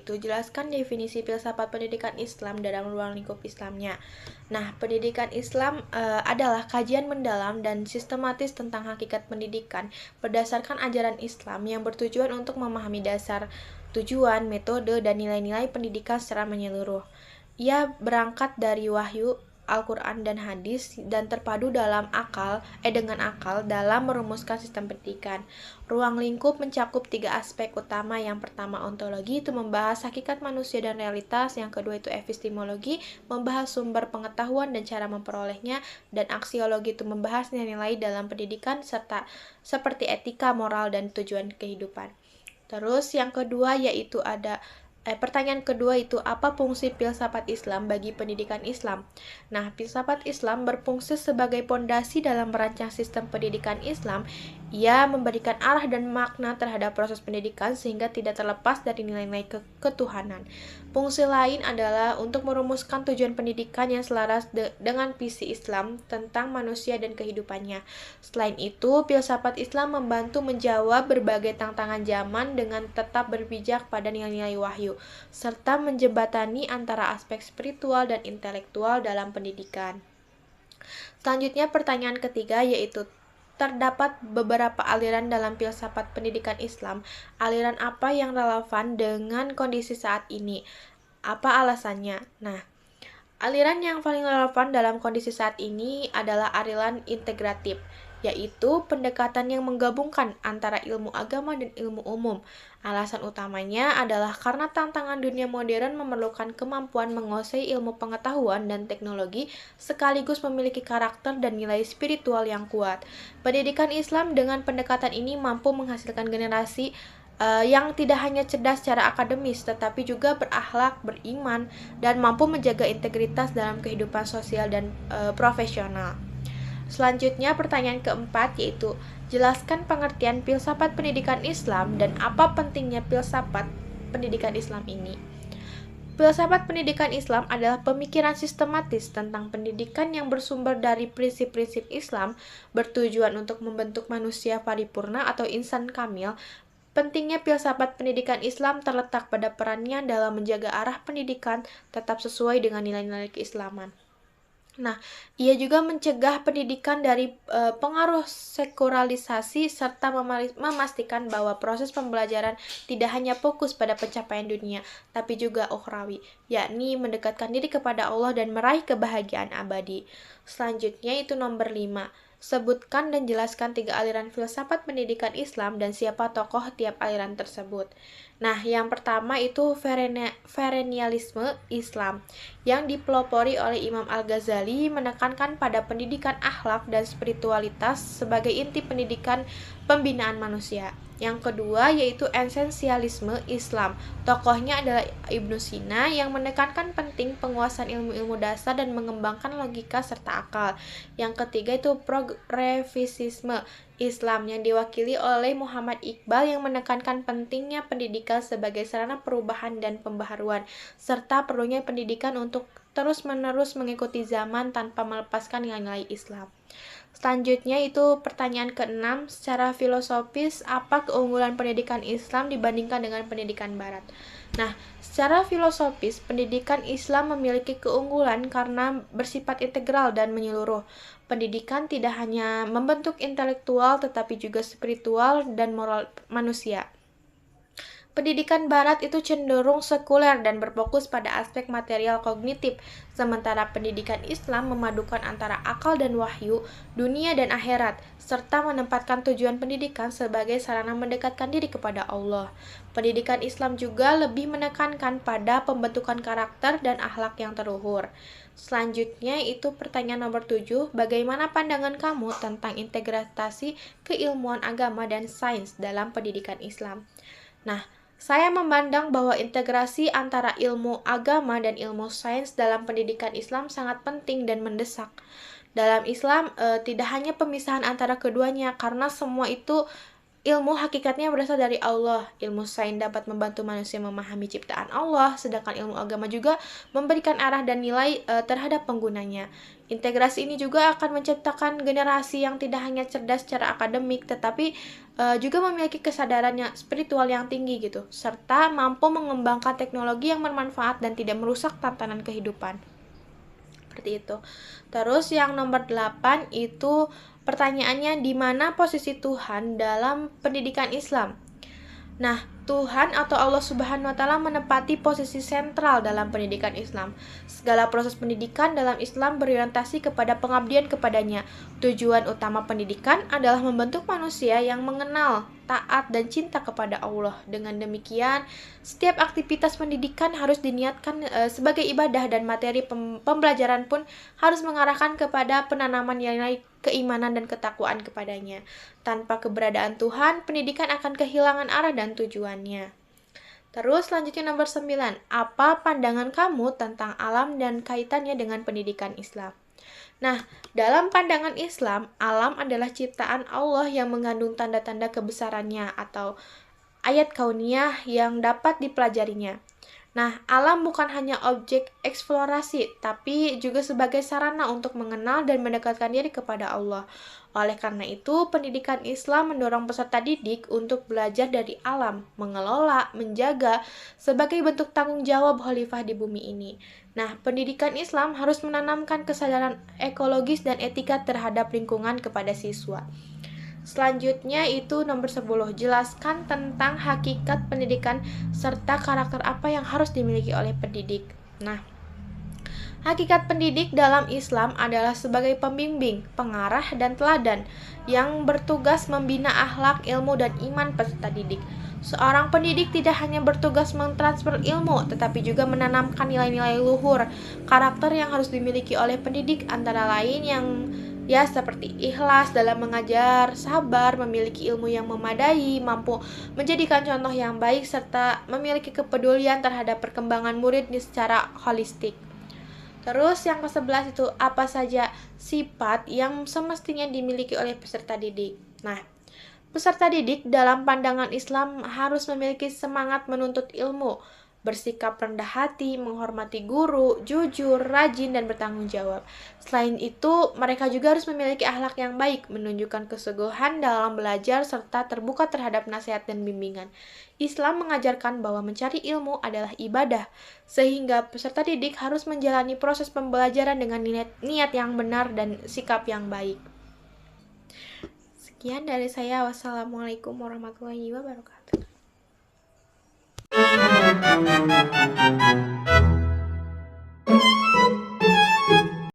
yaitu jelaskan definisi filsafat pendidikan Islam dalam ruang lingkup Islamnya. Nah, pendidikan Islam adalah kajian mendalam dan sistematis tentang hakikat pendidikan berdasarkan ajaran Islam yang bertujuan untuk memahami dasar, tujuan, metode, dan nilai-nilai pendidikan secara menyeluruh. Ia berangkat dari wahyu, Al-Quran dan hadis dan terpadu dengan akal dalam merumuskan sistem pendidikan. Ruang lingkup mencakup 3 aspek utama. Yang pertama ontologi, itu membahas hakikat manusia dan realitas. Yang kedua itu epistemologi, membahas sumber pengetahuan dan cara memperolehnya. Dan aksiologi itu membahas nilai-nilai dalam pendidikan serta seperti etika, moral, dan tujuan kehidupan. Terus yang kedua yaitu pertanyaan kedua itu apa fungsi filsafat Islam bagi pendidikan Islam? Nah, filsafat Islam berfungsi sebagai pondasi dalam merancang sistem pendidikan Islam. Ia memberikan arah dan makna terhadap proses pendidikan sehingga tidak terlepas dari nilai-nilai ketuhanan. Fungsi lain adalah untuk merumuskan tujuan pendidikan yang selaras dengan visi Islam tentang manusia dan kehidupannya. Selain itu, filsafat Islam membantu menjawab berbagai tantangan zaman dengan tetap berpijak pada nilai-nilai wahyu, serta menjembatani antara aspek spiritual dan intelektual dalam pendidikan. Selanjutnya pertanyaan ketiga yaitu terdapat beberapa aliran dalam filsafat pendidikan Islam. Aliran apa yang relevan dengan kondisi saat ini? Apa alasannya? Nah, aliran yang paling relevan dalam kondisi saat ini adalah aliran integratif, yaitu pendekatan yang menggabungkan antara ilmu agama dan ilmu umum. Alasan utamanya adalah karena tantangan dunia modern memerlukan kemampuan menguasai ilmu pengetahuan dan teknologi sekaligus memiliki karakter dan nilai spiritual yang kuat. Pendidikan Islam dengan pendekatan ini mampu menghasilkan generasi yang tidak hanya cerdas secara akademis, tetapi juga berakhlak, beriman, dan mampu menjaga integritas dalam kehidupan sosial dan profesional. Selanjutnya pertanyaan keempat yaitu jelaskan pengertian filsafat pendidikan Islam dan apa pentingnya filsafat pendidikan Islam ini. Filsafat pendidikan Islam adalah pemikiran sistematis tentang pendidikan yang bersumber dari prinsip-prinsip Islam, bertujuan untuk membentuk manusia paripurna atau insan kamil. Pentingnya filsafat pendidikan Islam terletak pada perannya dalam menjaga arah pendidikan tetap sesuai dengan nilai-nilai keislaman. Nah, ia juga mencegah pendidikan dari pengaruh sekularilisasi serta memastikan bahwa proses pembelajaran tidak hanya fokus pada pencapaian dunia, tapi juga ukhrawi, yakni mendekatkan diri kepada Allah dan meraih kebahagiaan abadi. Selanjutnya itu nomor 5. Sebutkan dan jelaskan 3 aliran filsafat pendidikan Islam dan siapa tokoh tiap aliran tersebut. Nah, yang pertama itu Perennialisme Islam yang dipelopori oleh Imam Al-Ghazali menekankan pada pendidikan akhlak dan spiritualitas sebagai inti pendidikan pembinaan manusia. Yang kedua yaitu Esensialisme Islam. Tokohnya adalah Ibnu Sina yang menekankan penting penguasaan ilmu-ilmu dasar dan mengembangkan logika serta akal. Yang ketiga itu Progresisme Islam yang diwakili oleh Muhammad Iqbal yang menekankan pentingnya pendidikan sebagai sarana perubahan dan pembaharuan, serta perlunya pendidikan untuk terus-menerus mengikuti zaman tanpa melepaskan nilai-nilai Islam. Selanjutnya itu pertanyaan ke-6, secara filosofis apa keunggulan pendidikan Islam dibandingkan dengan pendidikan Barat? Nah, secara filosofis pendidikan Islam memiliki keunggulan karena bersifat integral dan menyeluruh. Pendidikan tidak hanya membentuk intelektual tetapi juga spiritual dan moral manusia. Pendidikan Barat itu cenderung sekuler dan berfokus pada aspek material kognitif, sementara pendidikan Islam memadukan antara akal dan wahyu, dunia dan akhirat, serta menempatkan tujuan pendidikan sebagai sarana mendekatkan diri kepada Allah. Pendidikan Islam juga lebih menekankan pada pembentukan karakter dan akhlak yang terluhur. Selanjutnya itu pertanyaan nomor 7, bagaimana pandangan kamu tentang integrasi keilmuan agama dan sains dalam pendidikan Islam? Nah, saya memandang bahwa integrasi antara ilmu agama dan ilmu sains dalam pendidikan Islam sangat penting dan mendesak. Dalam Islam, tidak hanya pemisahan antara keduanya, karena semua itu Ilmu hakikatnya berasal dari Allah. Ilmu sains dapat membantu manusia memahami ciptaan Allah, sedangkan ilmu agama juga memberikan arah dan nilai terhadap penggunanya. Integrasi ini juga akan menciptakan generasi yang tidak hanya cerdas secara akademik, tetapi juga memiliki kesadaran yang spiritual yang tinggi gitu, serta mampu mengembangkan teknologi yang bermanfaat dan tidak merusak tatanan kehidupan. Seperti itu. Terus yang nomor 8 itu pertanyaannya, di mana posisi Tuhan dalam pendidikan Islam? Nah, Tuhan atau Allah Subhanahu wa taala menempati posisi sentral dalam pendidikan Islam. Segala proses pendidikan dalam Islam berorientasi kepada pengabdian kepadanya. Tujuan utama pendidikan adalah membentuk manusia yang mengenal, taat, dan cinta kepada Allah. Dengan demikian, setiap aktivitas pendidikan harus diniatkan sebagai ibadah, dan materi pembelajaran pun harus mengarahkan kepada penanaman nilai keimanan dan ketakwaan kepadanya. Tanpa keberadaan Tuhan, pendidikan akan kehilangan arah dan tujuannya. Terus selanjutnya nomor 9. Apa pandangan kamu tentang alam dan kaitannya dengan pendidikan Islam? Nah, dalam pandangan Islam, alam adalah ciptaan Allah yang mengandung tanda-tanda kebesarannya atau ayat kauniyah yang dapat dipelajarinya. Nah, alam bukan hanya objek eksplorasi, tapi juga sebagai sarana untuk mengenal dan mendekatkan diri kepada Allah. Oleh karena itu, pendidikan Islam mendorong peserta didik untuk belajar dari alam, mengelola, menjaga, sebagai bentuk tanggung jawab khalifah di bumi ini. Nah, pendidikan Islam harus menanamkan kesadaran ekologis dan etika terhadap lingkungan kepada siswa. Selanjutnya itu nomor 10, jelaskan tentang hakikat pendidikan serta karakter apa yang harus dimiliki oleh pendidik. Nah, hakikat pendidik dalam Islam adalah sebagai pembimbing, pengarah, dan teladan yang bertugas membina akhlak, ilmu, dan iman peserta didik. Seorang pendidik tidak hanya bertugas mentransfer ilmu, tetapi juga menanamkan nilai-nilai luhur. Karakter yang harus dimiliki oleh pendidik antara lain yang seperti ikhlas dalam mengajar, sabar, memiliki ilmu yang memadai, mampu menjadikan contoh yang baik, serta memiliki kepedulian terhadap perkembangan murid secara holistik. Terus yang ke-11 itu, apa saja sifat yang semestinya dimiliki oleh peserta didik? Nah, peserta didik dalam pandangan Islam harus memiliki semangat menuntut ilmu, bersikap rendah hati, menghormati guru, jujur, rajin, dan bertanggung jawab. Selain itu, mereka juga harus memiliki akhlak yang baik, menunjukkan kesungguhan dalam belajar, serta terbuka terhadap nasihat dan bimbingan. Islam mengajarkan bahwa mencari ilmu adalah ibadah, sehingga peserta didik harus menjalani proses pembelajaran dengan niat yang benar dan sikap yang baik. Sekian dari saya. Wassalamualaikum warahmatullahi wabarakatuh.